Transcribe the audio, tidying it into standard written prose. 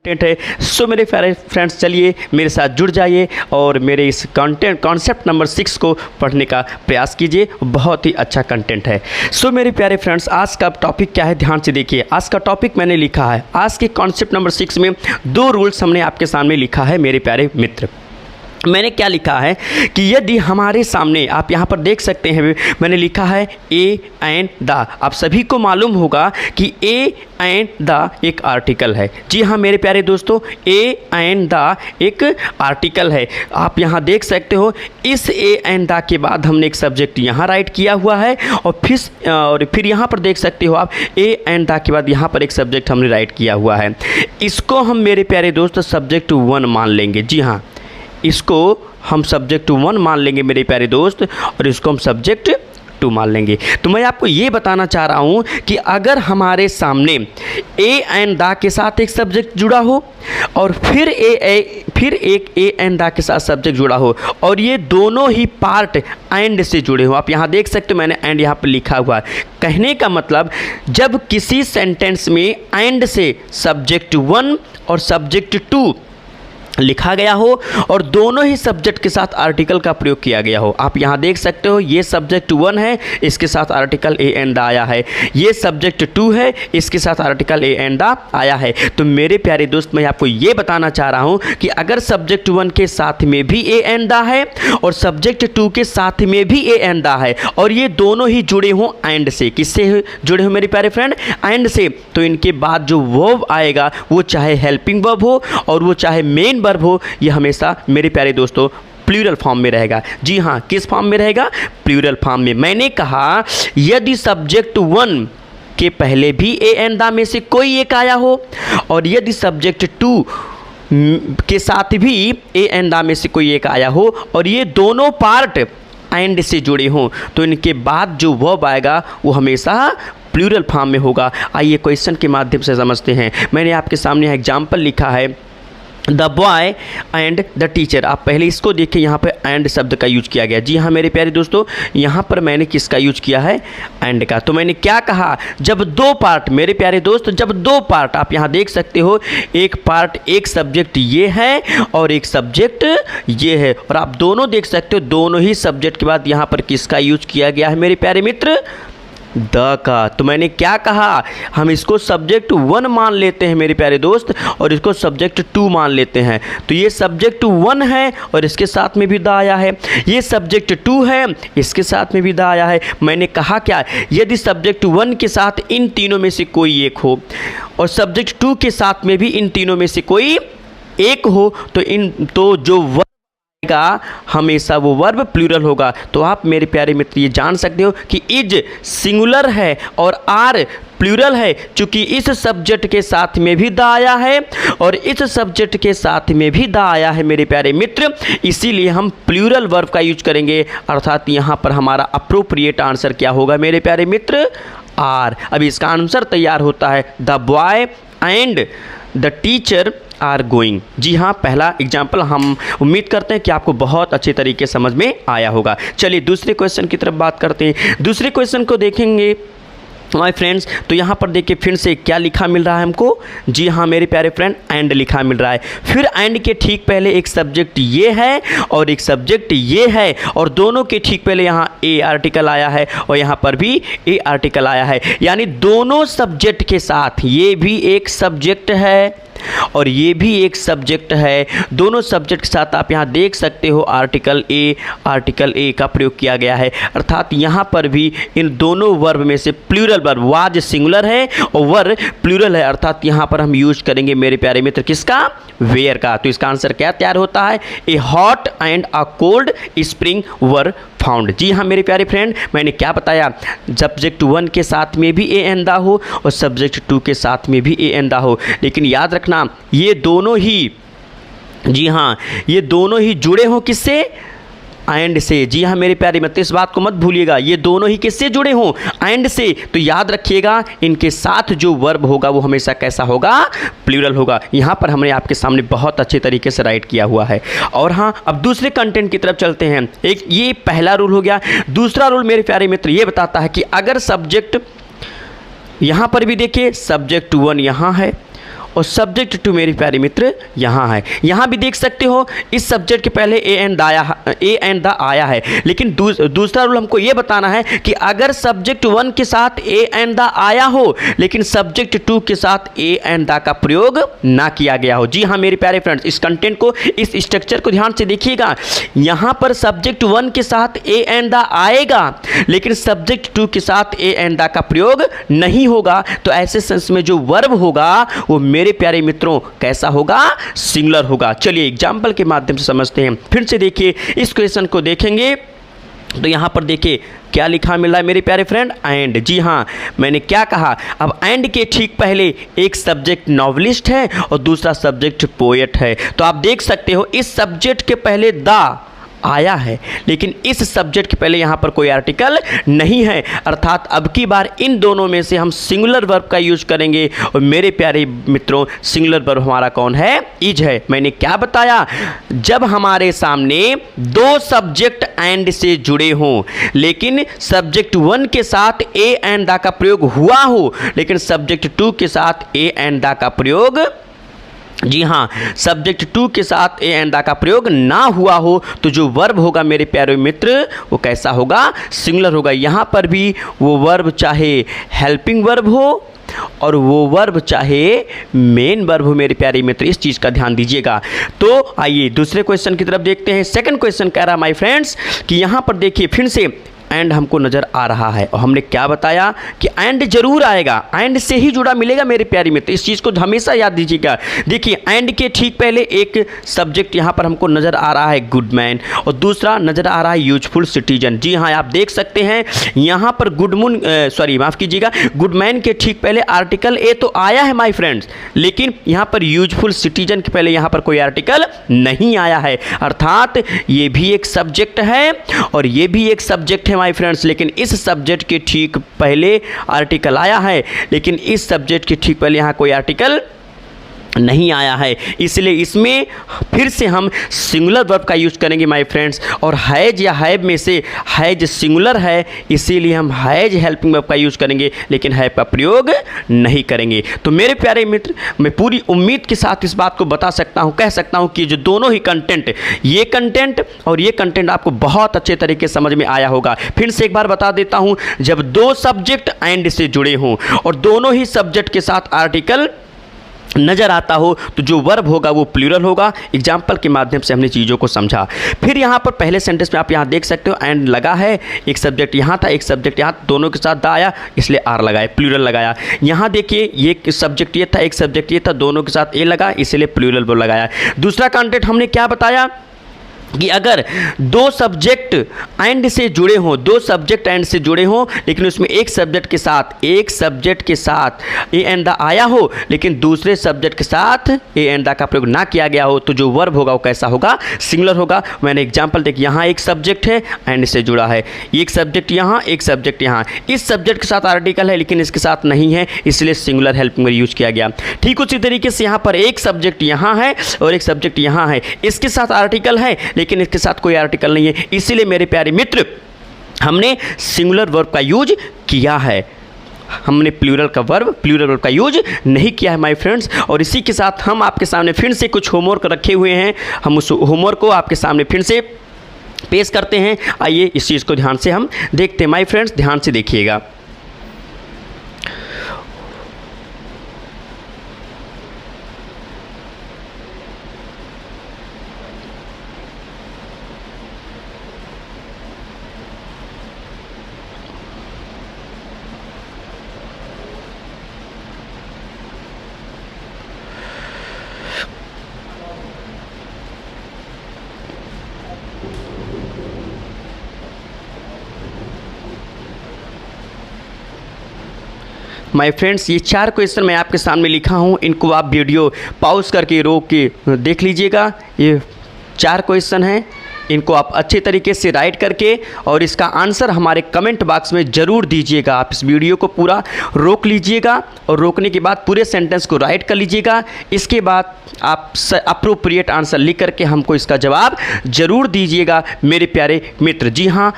Content है। सो मेरे प्यारे फ्रेंड्स, चलिए मेरे साथ जुड़ जाइए और मेरे इस कॉन्सेप्ट नंबर 6 को पढ़ने का प्रयास कीजिए। बहुत ही अच्छा कंटेंट है। सो मेरे प्यारे फ्रेंड्स, आज का टॉपिक क्या है, ध्यान से देखिए। आज का टॉपिक मैंने लिखा है, आज के कॉन्सेप्ट नंबर 6 में 2 रूल्स हमने आपके सामने लिखा है। मेरे प्यारे मित्र, मैंने क्या लिखा है कि यदि हमारे सामने, आप यहाँ पर देख सकते हैं, मैंने लिखा है ए एंड द। आप सभी को मालूम होगा कि ए एंड द एक आर्टिकल है। जी हाँ मेरे प्यारे दोस्तों, ए एंड द एक आर्टिकल है। आप यहाँ देख सकते हो, इस ए एंड द के बाद हमने एक सब्जेक्ट यहाँ राइट किया हुआ है और फिर यहाँ पर देख सकते हो आप, ए एंड द के बाद यहाँ पर एक सब्जेक्ट हमने राइट किया हुआ है। इसको हम मेरे प्यारे दोस्त सब्जेक्ट 1 मान लेंगे। जी हाँ, इसको हम सब्जेक्ट 1 मान लेंगे मेरे प्यारे दोस्त, और इसको हम सब्जेक्ट 2 मान लेंगे। तो मैं आपको ये बताना चाह रहा हूँ कि अगर हमारे सामने ए एंड द के साथ एक सब्जेक्ट जुड़ा हो और फिर एक ए एंड द के साथ सब्जेक्ट जुड़ा हो और ये दोनों ही पार्ट एंड से जुड़े हो, आप यहाँ देख सकते हो मैंने एंड यहाँ पर लिखा हुआ है। कहने का मतलब, जब किसी सेंटेंस में एंड से सब्जेक्ट 1 और सब्जेक्ट 2 लिखा गया हो और दोनों ही सब्जेक्ट के साथ आर्टिकल का प्रयोग किया गया हो। आप यहाँ देख सकते हो, ये सब्जेक्ट 1 है, इसके साथ आर्टिकल ए एंड द आया है। ये सब्जेक्ट 2 है, इसके साथ आर्टिकल ए एंड द आया है। तो मेरे प्यारे दोस्त, मैं आपको ये बताना चाह रहा हूँ कि अगर सब्जेक्ट 1 के साथ में भी ए एंड द है और सब्जेक्ट 2 के साथ में भी ए एंड द है और ये दोनों ही जुड़े हों एंड से, किससे जुड़े हो मेरे प्यारे फ्रेंड, एंड से, तो इनके बाद जो वर्ब आएगा वो चाहे हेल्पिंग वर्ब हो और वो चाहे मेन वर्ब हो, ये हमेशा मेरे प्यारे दोस्तों प्लूरल फॉर्म में रहेगा। जी हाँ, किस फॉर्म में रहेगा, प्लूरल फॉर्म में। मैंने कहा यदि सब्जेक्ट 1 के पहले भी ए एंड द में से कोई एक आया हो और यदि सब्जेक्ट 2 के साथ भी ए एंड द में से कोई एक आया हो और ये दोनों पार्ट एंड से जुड़े हों, तो इनके बाद जो वर्ब आएगा वो हमेशा प्लूरल फॉर्म में होगा। आइए क्वेश्चन के माध्यम से समझते हैं। मैंने आपके सामने एग्जाम्पल लिखा है, the boy and the teacher. आप पहले इसको देखिए, यहाँ पे एंड शब्द का यूज किया गया। जी हाँ मेरे प्यारे दोस्तों, यहाँ पर मैंने किसका यूज किया है, एंड का। तो मैंने क्या कहा, जब 2 पार्ट, मेरे प्यारे दोस्त, जब 2 पार्ट, आप यहाँ देख सकते हो, एक पार्ट, एक सब्जेक्ट ये है और एक सब्जेक्ट ये है, और आप दोनों देख सकते हो, दोनों ही सब्जेक्ट के बाद यहाँ पर किसका यूज किया गया है मेरे प्यारे मित्र, द का। तो मैंने क्या कहा, हम इसको सब्जेक्ट 1 मान लेते हैं मेरे प्यारे दोस्त और इसको सब्जेक्ट 2 मान लेते हैं। तो ये सब्जेक्ट 1 है और इसके साथ में भी द आया है, ये सब्जेक्ट 2 है, इसके साथ में भी द आया है। मैंने कहा क्या, यदि सब्जेक्ट 1 के साथ इन तीनों में से कोई एक हो और सब्जेक्ट 2 के साथ में भी इन तीनों में से कोई एक हो, तो जो का हमेशा वो वर्ब प्लूरल होगा। तो आप मेरे प्यारे मित्र ये जान सकते हो कि इज सिंगुलर है और आर प्लूरल है। चूंकि इस सब्जेक्ट के साथ में भी द आया है और इस सब्जेक्ट के साथ में भी द आया है मेरे प्यारे मित्र, इसीलिए हम प्लूरल वर्ब का यूज करेंगे। अर्थात यहाँ पर हमारा अप्रोप्रिएट आंसर क्या होगा मेरे प्यारे मित्र, आर। अब इसका आंसर तैयार होता है, the boy and the teacher are going. जी हाँ, पहला एग्जाम्पल हम उम्मीद करते हैं कि आपको बहुत अच्छे तरीके समझ में आया होगा। चलिए दूसरे क्वेश्चन की तरफ बात करते हैं। दूसरे क्वेश्चन को देखेंगे माय फ्रेंड्स, तो यहाँ पर देखिए फिर से क्या लिखा मिल रहा है हमको। जी हाँ मेरे प्यारे फ्रेंड, एंड लिखा मिल रहा है। फिर एंड के ठीक पहले एक सब्जेक्ट ये है और एक सब्जेक्ट ये है और दोनों के ठीक पहले यहाँ ए आर्टिकल आया है और यहाँ पर भी ए आर्टिकल आया है। यानी दोनों सब्जेक्ट के साथ ये भी एक सब्जेक्ट है और ये भी एक सब्जेक्ट है। दोनों सब्जेक्ट के साथ आप यहाँ देख सकते हो आर्टिकल ए का प्रयोग किया गया है। अर्थात यहाँ पर भी इन दोनों वर्ब में से प्लूरल वर्ब, वाज सिंगुलर है और वर प्लूरल है। अर्थात यहाँ पर हम यूज करेंगे मेरे प्यारे मित्र किसका, वेयर का। तो इसका आंसर क्या तैयार होता है, a hot and a cold spring were found. जी हाँ मेरे प्यारे फ्रेंड, मैंने क्या बताया, सब्जेक्ट 1 के साथ में भी ए एंड द हो और सब्जेक्ट 2 के साथ में भी ए एंड द हो, लेकिन याद रखना ये दोनों ही, जी हाँ, ये दोनों ही जुड़े हों किससे, एंड से। जी हाँ मेरे प्यारे मित्र, इस बात को मत भूलिएगा, ये दोनों ही किससे जुड़े हों, एंड से। तो याद रखिएगा इनके साथ जो वर्ब होगा वो हमेशा कैसा होगा, प्लूरल होगा। यहाँ पर हमने आपके सामने बहुत अच्छे तरीके से राइट किया हुआ है। और हाँ, अब दूसरे कंटेंट की तरफ चलते हैं। एक ये पहला रूल हो गया। दूसरा रूल मेरे प्यारे मित्र ये बताता है कि अगर सब्जेक्ट, यहाँ पर भी देखिए सब्जेक्ट 1 यहाँ है और सब्जेक्ट टू मेरे प्यारे मित्र यहाँ है। यहाँ भी देख सकते हो इस सब्जेक्ट के पहले ए एंड द आया है, लेकिन दूसरा रूल हमको ये बताना है कि अगर सब्जेक्ट 1 के साथ ए एंड द आया हो लेकिन सब्जेक्ट 2 के साथ ए एंड द का प्रयोग ना किया गया हो। जी हाँ मेरे प्यारे फ्रेंड्स, इस कंटेंट को, इस स्ट्रक्चर को ध्यान से देखिएगा। यहाँ पर सब्जेक्ट 1 के साथ ए एंड द आएगा लेकिन सब्जेक्ट 2 के साथ ए एंड द का प्रयोग नहीं होगा, तो ऐसे सेंस में जो वर्ब होगा वो मेरे प्यारे मित्रों कैसा होगा? सिंगुलर होगा। चलिए एग्जाम्पल के माध्यम से समझते हैं। फिर से देखिए इस क्वेश्चन को देखेंगे तो यहाँ पर देखिए क्या लिखा मिल रहा है मेरे प्यारे फ्रेंड, एंड। जी हाँ, मैंने क्या कहा, अब एंड के ठीक पहले एक सब्जेक्ट नॉवलिस्ट है और दूसरा सब्जेक्ट पोएट है। तो आप देख सकते हो इस सब्जेक्ट के पहले द आया है लेकिन इस सब्जेक्ट के पहले यहाँ पर कोई आर्टिकल नहीं है, अर्थात अब की बार इन दोनों में से हम सिंगुलर वर्ब का यूज करेंगे। और मेरे प्यारे मित्रों सिंगुलर वर्ब हमारा कौन है? इज है। मैंने क्या बताया, जब हमारे सामने दो सब्जेक्ट एंड से जुड़े हों लेकिन सब्जेक्ट 1 के साथ ए एंड द का प्रयोग हुआ हो लेकिन सब्जेक्ट 2 के साथ ए एंड द का प्रयोग, जी हाँ, सब्जेक्ट 2 के साथ ए एंड द का प्रयोग ना हुआ हो तो जो वर्ब होगा मेरे प्यारे मित्र वो कैसा होगा? सिंगुलर होगा। यहाँ पर भी वो वर्ब चाहे हेल्पिंग वर्ब हो और वो वर्ब चाहे मेन वर्ब हो मेरे प्यारे मित्र, इस चीज़ का ध्यान दीजिएगा। तो आइए दूसरे क्वेश्चन की तरफ देखते हैं। सेकंड क्वेश्चन कह रहा माय फ्रेंड्स कि यहाँ पर देखिए फिर से एंड हमको नज़र आ रहा है और हमने क्या बताया कि एंड जरूर आएगा, एंड से ही जुड़ा मिलेगा मेरे प्यारे मित्र, इस चीज़ को हमेशा याद दीजिएगा। देखिए एंड के ठीक पहले एक सब्जेक्ट यहाँ पर हमको नज़र आ रहा है गुड मैन और दूसरा नज़र आ रहा है यूजफुल सिटीजन। जी हाँ, आप देख सकते हैं यहाँ पर माफ़ कीजिएगा, गुड मैन के ठीक पहले आर्टिकल ए तो आया है माई फ्रेंड्स, लेकिन यहाँ पर यूजफुल सिटीजन के पहले यहाँ पर कोई आर्टिकल नहीं आया है, अर्थात ये भी एक सब्जेक्ट है और ये भी एक सब्जेक्ट है माय फ्रेंड्स, लेकिन इस सब्जेक्ट के ठीक पहले आर्टिकल आया है लेकिन इस सब्जेक्ट के ठीक पहले यहाँ कोई आर्टिकल नहीं आया है, इसलिए इसमें फिर से हम सिंगुलर वर्ब का यूज करेंगे माय फ्रेंड्स। और हैज या हैव में से हैज सिंगुलर है इसीलिए हम हैज हेल्पिंग वर्ब का यूज करेंगे लेकिन हैव का प्रयोग नहीं करेंगे। तो मेरे प्यारे मित्र, मैं पूरी उम्मीद के साथ इस बात को बता सकता हूँ, कह सकता हूँ कि जो दोनों ही कंटेंट, ये कंटेंट और ये कंटेंट आपको बहुत अच्छे तरीके से समझ में आया होगा। फिर से एक बार बता देता हूँ, जब दो सब्जेक्ट एंड से जुड़े हों और दोनों ही सब्जेक्ट के साथ आर्टिकल नज़र आता हो तो जो वर्ब होगा वो प्लूरल होगा। एग्जाम्पल के माध्यम से हमने चीज़ों को समझा। फिर यहाँ पर पहले सेंटेंस में आप यहाँ देख सकते हो एंड लगा है, एक सब्जेक्ट यहाँ था एक सब्जेक्ट यहाँ, दोनों के साथ द आया इसलिए आर लगाया, प्लूरल लगाया। यहाँ देखिए ये सब्जेक्ट ये था एक सब्जेक्ट ये था, दोनों के साथ ए लगा इसलिए प्लूरल वो लगाया। दूसरा कंटेंट हमने क्या बताया कि अगर दो सब्जेक्ट एंड से जुड़े हों, दो सब्जेक्ट एंड से जुड़े हों लेकिन उसमें एक सब्जेक्ट के साथ ए एंड द आया हो लेकिन दूसरे सब्जेक्ट के साथ ए एंड द का प्रयोग ना किया गया हो तो जो वर्ब होगा वो कैसा होगा? सिंगुलर होगा। मैंने एग्जांपल देखिए, यहाँ एक सब्जेक्ट है एंड से जुड़ा है, एक सब्जेक्ट यहाँ एक सब्जेक्ट यहाँ, इस सब्जेक्ट के साथ आर्टिकल है लेकिन इसके साथ नहीं है इसलिए सिंगुलर हेल्पिंग वर्ब यूज किया गया। ठीक उसी तरीके से यहाँ पर एक सब्जेक्ट यहाँ है और एक सब्जेक्ट यहाँ है, इसके साथ आर्टिकल है लेकिन इसके साथ कोई आर्टिकल नहीं है, इसीलिए मेरे प्यारे मित्र हमने सिंगुलर वर्ब का यूज किया है, हमने प्लूरल वर्ब का यूज नहीं किया है माय फ्रेंड्स। और इसी के साथ हम आपके सामने फिर से कुछ होमवर्क रखे हुए हैं, हम उस होमवर्क को आपके सामने फिर से पेश करते हैं। आइए इस चीज़ को ध्यान से हम देखते हैं माय फ्रेंड्स, ध्यान से देखिएगा। माय फ्रेंड्स, ये 4 क्वेश्चन मैं आपके सामने लिखा हूँ, इनको आप वीडियो पॉज करके रोक के देख लीजिएगा। ये 4 क्वेश्चन हैं, इनको आप अच्छे तरीके से राइट करके और इसका आंसर हमारे कमेंट बॉक्स में ज़रूर दीजिएगा। आप इस वीडियो को पूरा रोक लीजिएगा और रोकने के बाद पूरे सेंटेंस को राइट कर लीजिएगा। इसके बाद आप अप्रोप्रिएट आंसर लिख करके हमको इसका जवाब ज़रूर दीजिएगा मेरे प्यारे मित्र। जी हाँ,